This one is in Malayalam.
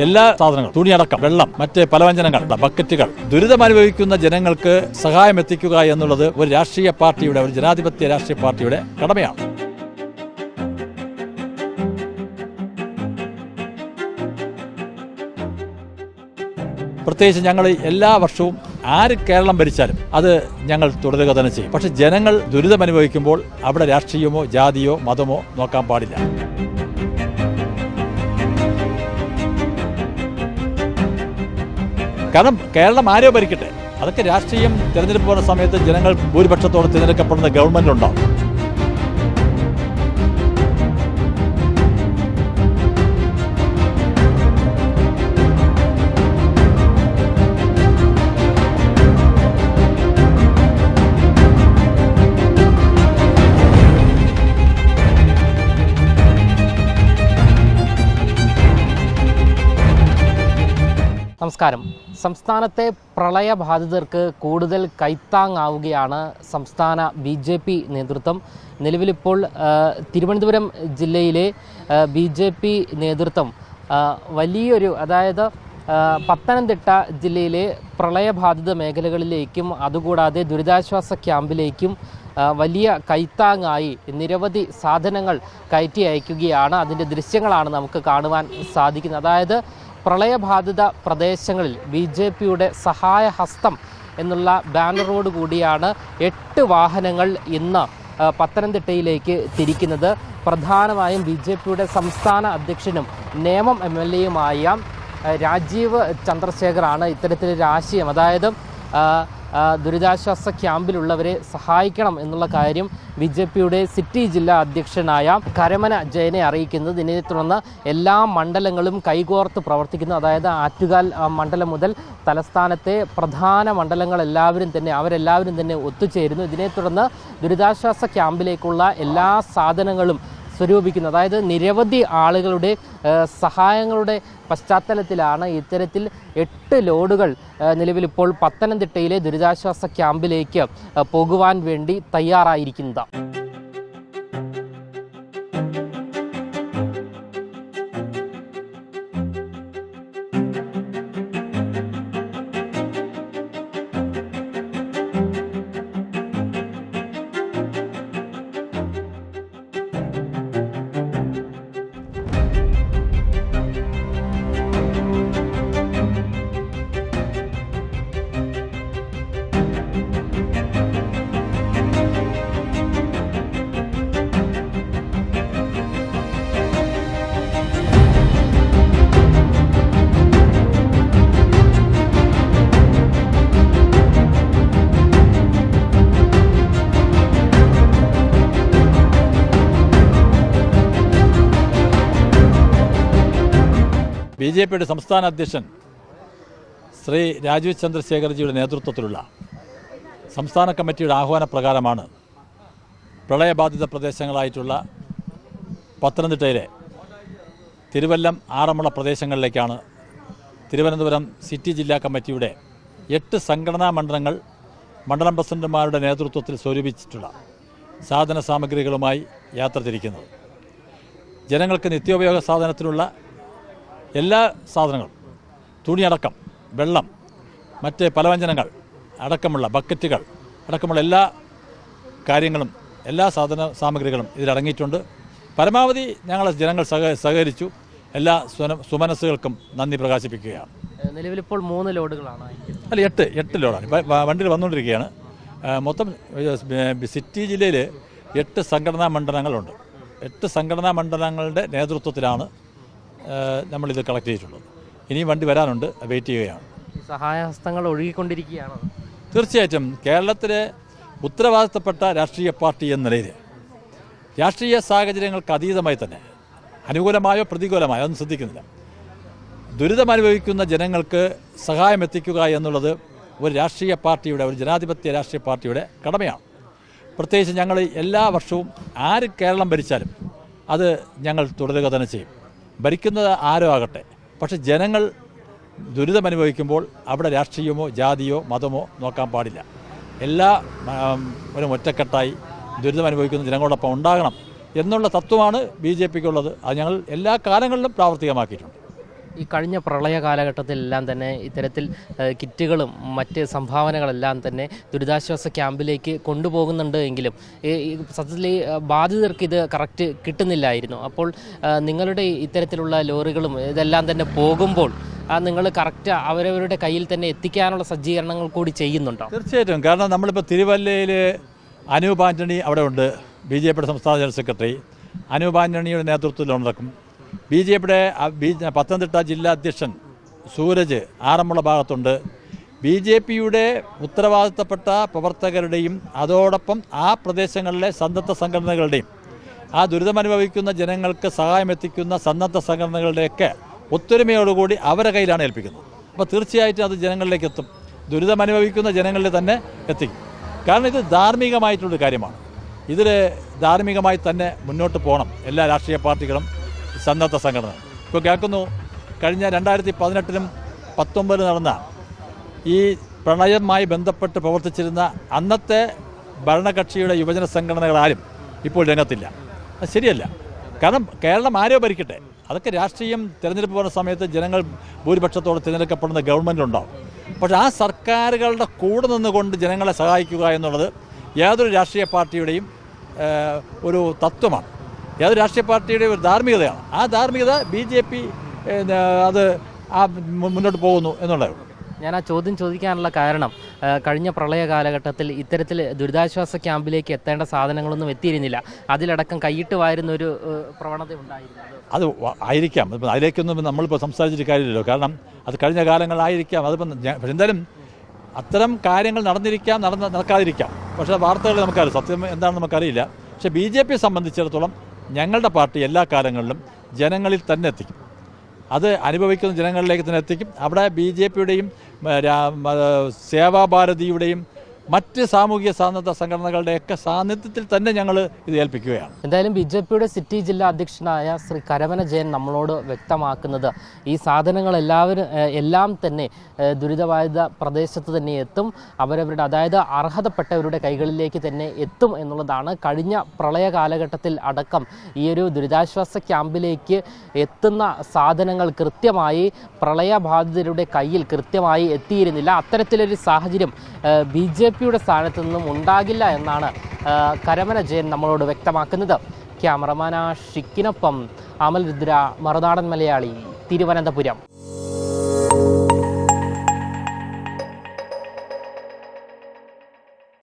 എല്ലാ സാധനങ്ങളും തുണിയടക്കം വെള്ളം മറ്റ് പലവ്യഞ്ജനങ്ങൾ ബക്കറ്റുകൾ ദുരിതമനുഭവിക്കുന്ന ജനങ്ങൾക്ക് സഹായം എത്തിക്കുക എന്നുള്ളത് ഒരു രാഷ്ട്രീയ പാർട്ടിയുടെ ഒരു ജനാധിപത്യ രാഷ്ട്രീയ പാർട്ടിയുടെ കടമയാണ്. പ്രത്യേകിച്ച് ഞങ്ങൾ എല്ലാ വർഷവും ആര് കേരളം ഭരിച്ചാലും അത് ഞങ്ങൾ തുടരുക തന്നെ ചെയ്യും. പക്ഷെ ജനങ്ങൾ ദുരിതമനുഭവിക്കുമ്പോൾ അവിടെ രാഷ്ട്രീയമോ ജാതിയോ മതമോ നോക്കാൻ പാടില്ല. കാരണം കേരളം ആരോ ഭരിക്കട്ടെ, അതൊക്കെ രാഷ്ട്രീയം തിരഞ്ഞെടുപ്പ് പോകുന്ന സമയത്ത് ജനങ്ങൾ ഭൂരിപക്ഷത്തോടെ തിരഞ്ഞെടുക്കപ്പെടുന്ന ഗവൺമെന്റ് ഉണ്ടാവും. നമസ്കാരം. സംസ്ഥാനത്തെ പ്രളയബാധിതർക്ക് കൂടുതൽ കൈത്താങ്ങാവുകയാണ് സംസ്ഥാന BJP നേതൃത്വം. നിലവിലിപ്പോൾ തിരുവനന്തപുരം ജില്ലയിലെ BJP നേതൃത്വം വലിയൊരു പത്തനംതിട്ട ജില്ലയിലെ പ്രളയബാധിത മേഖലകളിലേക്കും അതുകൂടാതെ ദുരിതാശ്വാസ ക്യാമ്പിലേക്കും വലിയ കൈത്താങ്ങായി നിരവധി സാധനങ്ങൾ കയറ്റി അയക്കുകയാണ്. അതിൻ്റെ ദൃശ്യങ്ങളാണ് നമുക്ക് കാണുവാൻ സാധിക്കുന്നത്. അതായത് പ്രളയബാധിത പ്രദേശങ്ങളിൽ BJPയുടെ സഹായഹസ്തം എന്നുള്ള ബാനറോട് കൂടിയാണ് 8 വാഹനങ്ങൾ ഇന്ന് പത്തനംതിട്ടയിലേക്ക് തിരിക്കുന്നത്. പ്രധാനമായും BJPയുടെ സംസ്ഥാന അധ്യക്ഷനും നേമം MLAയുമായ രാജീവ് ചന്ദ്രശേഖറാണ് ഇത്തരത്തിലൊരു ആശയം, അതായത് ദുരിതാശ്വാസ ക്യാമ്പിലുള്ളവരെ സഹായിക്കണം എന്നുള്ള കാര്യം BJPയുടെ സിറ്റി ജില്ലാ അധ്യക്ഷനായ കരമന ജയനെ അറിയിക്കുന്നത്. ഇതിനെ തുടർന്ന് എല്ലാ മണ്ഡലങ്ങളും കൈകോർത്ത് പ്രവർത്തിക്കുന്നു. അതായത് ആറ്റുകാൽ മണ്ഡലം മുതൽ തലസ്ഥാനത്തെ പ്രധാന മണ്ഡലങ്ങളെല്ലാവരും തന്നെ ഒത്തുചേരുന്നു. ഇതിനെ തുടർന്ന് ദുരിതാശ്വാസ ക്യാമ്പിലേക്കുള്ള എല്ലാ സാധനങ്ങളും സ്വരൂപിക്കുന്നു. അതായത് നിരവധി ആളുകളുടെ സഹായങ്ങളുടെ പശ്ചാത്തലത്തിലാണ് ഇത്തരത്തിൽ 8 ലോഡുകൾ നിലവിലിപ്പോൾ പത്തനംതിട്ടയിലെ ദുരിതാശ്വാസ ക്യാമ്പിലേക്ക് പോകുവാൻ വേണ്ടി തയ്യാറായിരിക്കുന്നത്. BJPയുടെ സംസ്ഥാന അധ്യക്ഷൻ ശ്രീ രാജീവ് ചന്ദ്രശേഖർജിയുടെ നേതൃത്വത്തിലുള്ള സംസ്ഥാന കമ്മിറ്റിയുടെ ആഹ്വാനപ്രകാരമാണ് പ്രളയബാധിത പ്രദേശങ്ങളായിട്ടുള്ള പത്തനംതിട്ടയിലെ തിരുവല്ലം, ആറന്മുള പ്രദേശങ്ങളിലേക്കാണ് തിരുവനന്തപുരം സിറ്റി ജില്ലാ കമ്മിറ്റിയുടെ 8 സംഘടനാ മണ്ഡലം പ്രസിഡന്റുമാരുടെ നേതൃത്വത്തിൽ സ്വരൂപിച്ചിട്ടുള്ള സാധന സാമഗ്രികളുമായി യാത്ര തിരിക്കുന്നത്. ജനങ്ങൾക്ക് നിത്യോപയോഗ സാധനത്തിനുള്ള എല്ലാ സാധനങ്ങളും തുണിയടക്കം വെള്ളം മറ്റ് പലവ്യഞ്ജനങ്ങൾ അടക്കമുള്ള ബക്കറ്റുകൾ അടക്കമുള്ള എല്ലാ കാര്യങ്ങളും എല്ലാ സാധന സാമഗ്രികളും ഇതിലടങ്ങിയിട്ടുണ്ട്. പരമാവധി ജനങ്ങൾ സഹകരിച്ചു. എല്ലാ സുമനസ്സുകൾക്കും നന്ദി പ്രകാശിപ്പിക്കുകയാണ്. നിലവിലിപ്പോൾ 3 ലോഡുകളാണ്, അല്ല 8 ലോഡാണ് വണ്ടിയിൽ വന്നുകൊണ്ടിരിക്കുകയാണ്. മൊത്തം സിറ്റി ജില്ലയിൽ 8 സംഘടനാ മണ്ഡലങ്ങളുണ്ട്. 8 സംഘടനാ മണ്ഡലങ്ങളുടെ നേതൃത്വത്തിലാണ് നമ്മളിത് കളക്ട് ചെയ്തിട്ടുള്ളത്. ഇനിയും വണ്ടി വരാനുണ്ട്, വെയിറ്റ് ചെയ്യുകയാണ്. സഹായഹസ്തങ്ങൾ ഒഴുകിക്കൊണ്ടിരിക്കുകയാണ്. തീർച്ചയായിട്ടും കേരളത്തിലെ ഉത്തരവാദിത്തപ്പെട്ട രാഷ്ട്രീയ പാർട്ടി എന്ന നിലയിൽ രാഷ്ട്രീയ സാഹചര്യങ്ങൾക്ക് അതീതമായി തന്നെ അനുകൂലമായോ പ്രതികൂലമായോ ഒന്നും ശ്രദ്ധിക്കുന്നില്ല, ദുരിതമനുഭവിക്കുന്ന ജനങ്ങൾക്ക് സഹായം എത്തിക്കുക എന്നുള്ളത് ഒരു രാഷ്ട്രീയ പാർട്ടിയുടെ ഒരു ജനാധിപത്യ രാഷ്ട്രീയ പാർട്ടിയുടെ കടമയാണ്. പ്രത്യേകിച്ച് ഞങ്ങൾ എല്ലാ വർഷവും ആര് കേരളം ഭരിച്ചാലും അത് ഞങ്ങൾ തുടരുക തന്നെ ചെയ്യും. ഭരിക്കുന്നത് ആരോ ആകട്ടെ, പക്ഷെ ജനങ്ങൾ ദുരിതമനുഭവിക്കുമ്പോൾ അവിടെ രാഷ്ട്രീയമോ ജാതിയോ മതമോ നോക്കാൻ പാടില്ല. ഒരു ഒറ്റക്കെട്ടായി ദുരിതമനുഭവിക്കുന്ന ജനങ്ങളോടൊപ്പം ഉണ്ടാകണം എന്നുള്ള തത്വമാണ് BJPക്കുള്ളത്. അത് ഞങ്ങൾ എല്ലാ കാലങ്ങളിലും പ്രാവർത്തികമാക്കിയിട്ടുണ്ട്. ഈ കഴിഞ്ഞ പ്രളയ കാലഘട്ടത്തിലെല്ലാം തന്നെ ഇത്തരത്തിൽ കിറ്റുകളും മറ്റ് സംഭാവനകളെല്ലാം തന്നെ ദുരിതാശ്വാസ ക്യാമ്പിലേക്ക് കൊണ്ടുപോകുന്നുണ്ട് എങ്കിലും സത്യത്തിൽ ബാധിതർക്ക് ഇത് കറക്റ്റ് കിട്ടുന്നില്ലായിരുന്നു. അപ്പോൾ നിങ്ങളുടെ ഇത്തരത്തിലുള്ള ലോറികളും ഇതെല്ലാം തന്നെ പോകുമ്പോൾ നിങ്ങൾ കറക്റ്റ് അവരവരുടെ കയ്യിൽ തന്നെ എത്തിക്കാനുള്ള സജ്ജീകരണങ്ങൾ കൂടി ചെയ്യുന്നുണ്ടോ? തീർച്ചയായിട്ടും. കാരണം നമ്മളിപ്പോൾ തിരുവല്ലയിൽ അനൂപ് ആൻ്റണി അവിടെ ഉണ്ട്, BJPയുടെ സംസ്ഥാന ജനറൽ സെക്രട്ടറി. അനൂപ് ആൻ്റണിയുടെ നേതൃത്വത്തിൽ നടക്കും. BJPയുടെ പത്തനംതിട്ട ജില്ലാ അധ്യക്ഷൻ സൂരജ് ആറന്മുള ഭാഗത്തുണ്ട്. BJPയുടെ ഉത്തരവാദിത്തപ്പെട്ട പ്രവർത്തകരുടെയും അതോടൊപ്പം ആ പ്രദേശങ്ങളിലെ സന്നദ്ധ സംഘടനകളുടെയും ആ ദുരിതമനുഭവിക്കുന്ന ജനങ്ങൾക്ക് സഹായം എത്തിക്കുന്ന സന്നദ്ധ സംഘടനകളുടെയൊക്കെ ഒത്തൊരുമയോടുകൂടി അവരുടെ കയ്യിലാണ് ഏൽപ്പിക്കുന്നത്. അപ്പോൾ തീർച്ചയായിട്ടും അത് ജനങ്ങളിലേക്ക് എത്തും, ദുരിതമനുഭവിക്കുന്ന ജനങ്ങളിൽ തന്നെ എത്തിക്കും. കാരണം ഇത് ധാർമ്മികമായിട്ടുള്ളൊരു കാര്യമാണ്. ഇതിൽ ധാർമ്മികമായി തന്നെ മുന്നോട്ട് പോകണം എല്ലാ രാഷ്ട്രീയ പാർട്ടികളും സന്നദ്ധ സംഘടന. ഇപ്പോൾ കേൾക്കുന്നു, കഴിഞ്ഞ 2018-ലും 2019 നടന്ന ഈ പ്രളയവുമായി ബന്ധപ്പെട്ട് പ്രവർത്തിച്ചിരുന്ന അന്നത്തെ ഭരണകക്ഷിയുടെ യുവജന സംഘടനകളാരും ഇപ്പോൾ രംഗത്തില്ല. അത് ശരിയല്ല. കാരണം കേരളം ആരോ ഭരിക്കട്ടെ, അതൊക്കെ രാഷ്ട്രീയം തിരഞ്ഞെടുപ്പ് വരുന്ന സമയത്ത് ജനങ്ങൾ ഭൂരിപക്ഷത്തോടെ തിരഞ്ഞെടുക്കപ്പെടുന്ന ഗവൺമെൻറ്റുണ്ടാവും. പക്ഷേ ആ സർക്കാരുകളുടെ കൂടെ നിന്നുകൊണ്ട് ജനങ്ങളെ സഹായിക്കുക എന്നുള്ളത് ഏതൊരു രാഷ്ട്രീയ പാർട്ടിയുടെയും ഒരു തത്വമാണ്, ഏതൊരു രാഷ്ട്രീയ പാർട്ടിയുടെയും ഒരു ധാർമ്മികതയാണ്. ആ ധാർമ്മികത BJP അത് മുന്നോട്ട് പോകുന്നു എന്നുള്ളത്. ഞാൻ ആ ചോദ്യം ചോദിക്കാനുള്ള കാരണം കഴിഞ്ഞ പ്രളയ കാലഘട്ടത്തിൽ ഇത്തരത്തിൽ ദുരിതാശ്വാസ ക്യാമ്പിലേക്ക് എത്തേണ്ട സാധനങ്ങളൊന്നും എത്തിയിരുന്നില്ല. അതിലടക്കം കൈയിട്ട് വാരുന്ന ഒരു പ്രവണത ഉണ്ടായിരുന്നു. അത് ആയിരിക്കാം. ഇപ്പം അതിലേക്കൊന്നും നമ്മളിപ്പോൾ സംസാരിച്ചിട്ട് കാര്യമില്ലല്ലോ. കാരണം അത് കഴിഞ്ഞ കാലങ്ങളായിരിക്കാം. അതിപ്പം എന്തായാലും അത്തരം കാര്യങ്ങൾ നടന്നിരിക്കാം, നടക്കാതിരിക്കാം. പക്ഷേ വാർത്തകൾ നമുക്കറിയാം, സത്യം എന്താണെന്ന് നമുക്കറിയില്ല. പക്ഷേ BJPയെ സംബന്ധിച്ചിടത്തോളം ഞങ്ങളുടെ പാർട്ടി എല്ലാ കാലങ്ങളിലും ജനങ്ങളിൽ തന്നെ എത്തിക്കും. അത് അനുഭവിക്കുന്ന ജനങ്ങളിലേക്ക് തന്നെ എത്തിക്കും. അവിടെ BJPയുടെയും സേവാഭാരതിയുടെയും മറ്റ് സാമൂഹിക സന്നദ്ധ സംഘടനകളുടെയൊക്കെ സാന്നിധ്യത്തിൽ തന്നെ ഞങ്ങൾ ഇത് ഏൽപ്പിക്കുകയാണ്. എന്തായാലും BJPയുടെ സിറ്റി ജില്ലാ അധ്യക്ഷനായ ശ്രീ കരമന ജയൻ നമ്മളോട് വ്യക്തമാക്കുന്നത് ഈ സാധനങ്ങൾ എല്ലാം തന്നെ ദുരിതബാധിത പ്രദേശത്ത് തന്നെ എത്തും, അവരവരുടെ അതായത് അർഹതപ്പെട്ടവരുടെ കൈകളിലേക്ക് തന്നെ എത്തും എന്നുള്ളതാണ്. കഴിഞ്ഞ പ്രളയ കാലഘട്ടത്തിൽ അടക്കം ഈ ഒരു ദുരിതാശ്വാസ ക്യാമ്പിലേക്ക് എത്തുന്ന സാധനങ്ങൾ കൃത്യമായി പ്രളയബാധിതരുടെ കയ്യിൽ കൃത്യമായി എത്തിയിരുന്നില്ല. അത്തരത്തിലൊരു സാഹചര്യം BJPയുടെ സ്ഥാനത്തു നിന്നും ഉണ്ടാകില്ല എന്നാണ് കരമന ജയൻ നമ്മളോട് വ്യക്തമാക്കുന്നത്. ക്യാമറമാൻ ഷിക്കിനൊപ്പം അമൽ രുദ്ര, മറുനാടൻ മലയാളി, തിരുവനന്തപുരം.